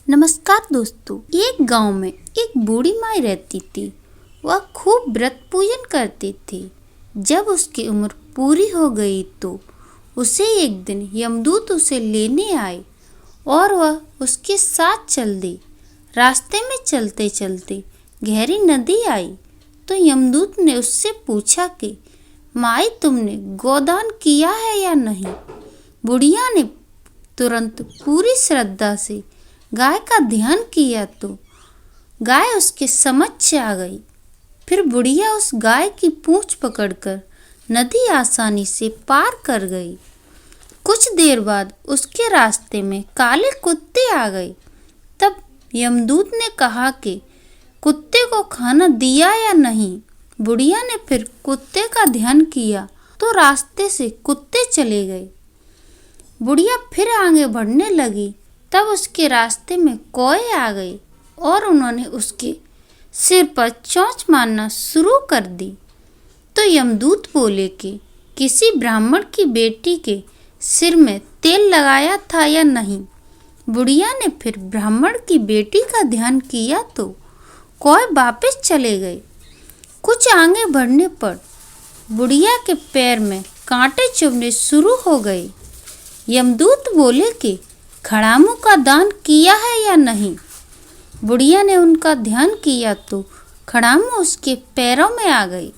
नमस्कार दोस्तों। एक गांव में एक बूढ़ी माई रहती थी। वह खूब व्रत पूजन करती थी। जब उसकी उम्र पूरी हो गई तो उसे एक दिन यमदूत उसे लेने आए और वह उसके साथ चल दी। रास्ते में चलते चलते गहरी नदी आई तो यमदूत ने उससे पूछा कि माई, तुमने गोदान किया है या नहीं। बुढ़िया ने तुरंत पूरी श्रद्धा से गाय का ध्यान किया तो गाय उसके समक्ष आ गई। फिर बुढ़िया उस गाय की पूंछ पकड़कर नदी आसानी से पार कर गई। कुछ देर बाद उसके रास्ते में काले कुत्ते आ गए। तब यमदूत ने कहा कि कुत्ते को खाना दिया या नहीं। बुढ़िया ने फिर कुत्ते का ध्यान किया तो रास्ते से कुत्ते चले गए। बुढ़िया फिर आगे बढ़ने लगी। तब उसके रास्ते में कौए आ गए और उन्होंने उसके सिर पर चोंच मारना शुरू कर दी। तो यमदूत बोले कि किसी ब्राह्मण की बेटी के सिर में तेल लगाया था या नहीं। बुढ़िया ने फिर ब्राह्मण की बेटी का ध्यान किया तो कौए वापस चले गए। कुछ आगे बढ़ने पर बुढ़िया के पैर में कांटे चुभने शुरू हो गए। यमदूत बोले कि खड़ामू का दान किया है या नहीं। बुढ़िया ने उनका ध्यान किया तो खड़ामू उसके पैरों में आ गई।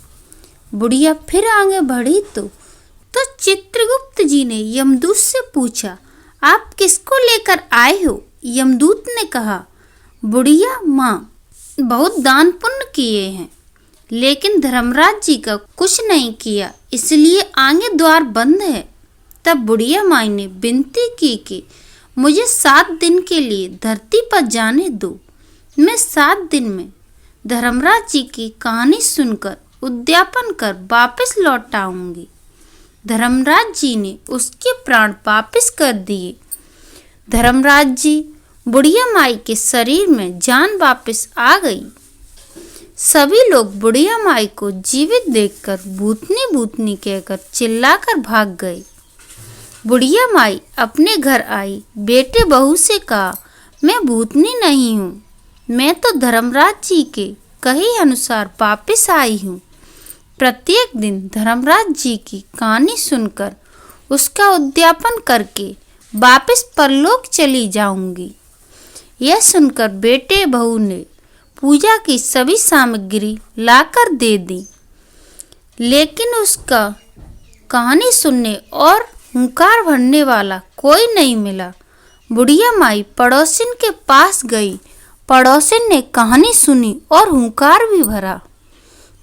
बुढ़िया फिर आगे बढ़ी तो चित्रगुप्त जी ने यमदूत से पूछा, आप किसको लेकर आए हो। यमदूत ने कहा, बुढ़िया माँ, बहुत दान पुण्य किए हैं लेकिन धर्मराज जी का कुछ नहीं किया, इसलिए आगे द्वार बंद है। तब बुढ़िया माई ने विनती की कि मुझे 7 दिन के लिए धरती पर जाने दो। मैं 7 दिन में धर्मराज जी की कहानी सुनकर उद्यापन कर वापस लौट आऊंगी। धर्मराज जी ने उसके प्राण वापस कर दिए। धर्मराज जी, बुढ़िया माई के शरीर में जान वापस आ गई। सभी लोग बुढ़िया माई को जीवित देखकर भूतनी भूतनी कहकर चिल्लाकर भाग गए। बुढ़िया माई अपने घर आई। बेटे बहू से कहा, मैं भूतनी नहीं हूँ, मैं तो धर्मराज जी के कहे अनुसार वापस आई हूँ। प्रत्येक दिन धर्मराज जी की कहानी सुनकर उसका उद्यापन करके वापस परलोक चली जाऊंगी। यह सुनकर बेटे बहू ने पूजा की सभी सामग्री लाकर दे दी, लेकिन उसका कहानी सुनने और हुंकार भरने वाला कोई नहीं मिला। बुढ़िया माई पड़ोसिन के पास गई। पड़ोसिन ने कहानी सुनी और हुंकार भी भरा।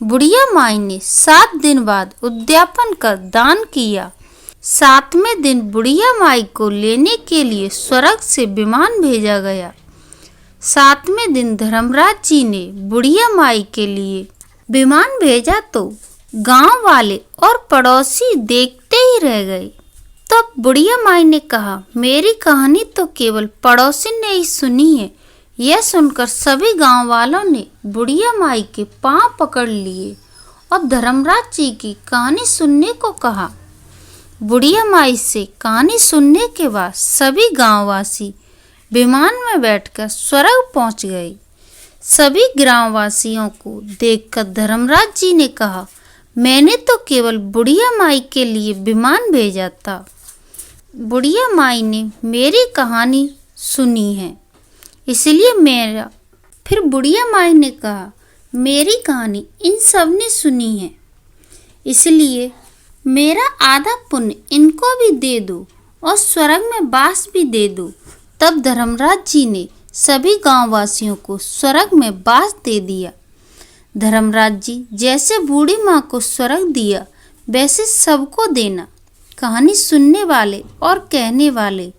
बुढ़िया माई ने 7 दिन बाद उद्यापन कर दान किया। 7वें दिन बुढ़िया माई को लेने के लिए स्वर्ग से विमान भेजा गया। 7वें दिन धर्मराज जी ने बुढ़िया माई के लिए विमान भेजा तो गांव वाले और पड़ोसी देखते ही रह गए। तब बुढ़िया माई ने कहा, मेरी कहानी तो केवल पड़ोसी ने ही सुनी है। यह सुनकर सभी गांव वालों ने बुढ़िया माई के पांव पकड़ लिए और धर्मराज जी की कहानी सुनने को कहा। बुढ़िया माई से कहानी सुनने के बाद सभी गांववासी विमान में बैठकर स्वर्ग पहुंच गए। सभी ग्रामवासियों को देखकर धर्मराज जी ने कहा, मैंने तो केवल बुढ़िया माई के लिए विमान भेजा था। बुढ़िया माई ने मेरी कहानी सुनी है, इसलिए मेरा। फिर बुढ़िया माई ने कहा, मेरी कहानी इन सब ने सुनी है, इसलिए मेरा आधा पुण्य इनको भी दे दो और स्वर्ग में वास भी दे दो। तब धर्मराज जी ने सभी गांववासियों को स्वर्ग में वास दे दिया। धर्मराज जी, जैसे बूढ़ी माँ को स्वर्ग दिया वैसे सबको देना। कहानी सुनने वाले और कहने वाले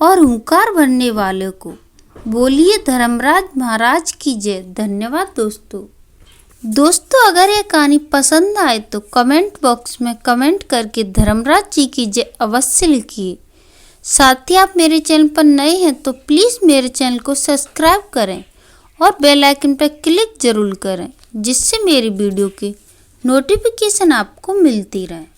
और हुंकार भरने वाले को बोलिए धर्मराज महाराज की जय। धन्यवाद दोस्तों, अगर यह कहानी पसंद आए तो कमेंट बॉक्स में कमेंट करके धर्मराज जी की जय अवश्य लिखिए। साथ ही आप मेरे चैनल पर नए हैं तो प्लीज़ मेरे चैनल को सब्सक्राइब करें और बेल आइकन पर क्लिक जरूर करें, जिससे मेरी वीडियो की नोटिफिकेशन आपको मिलती रहे।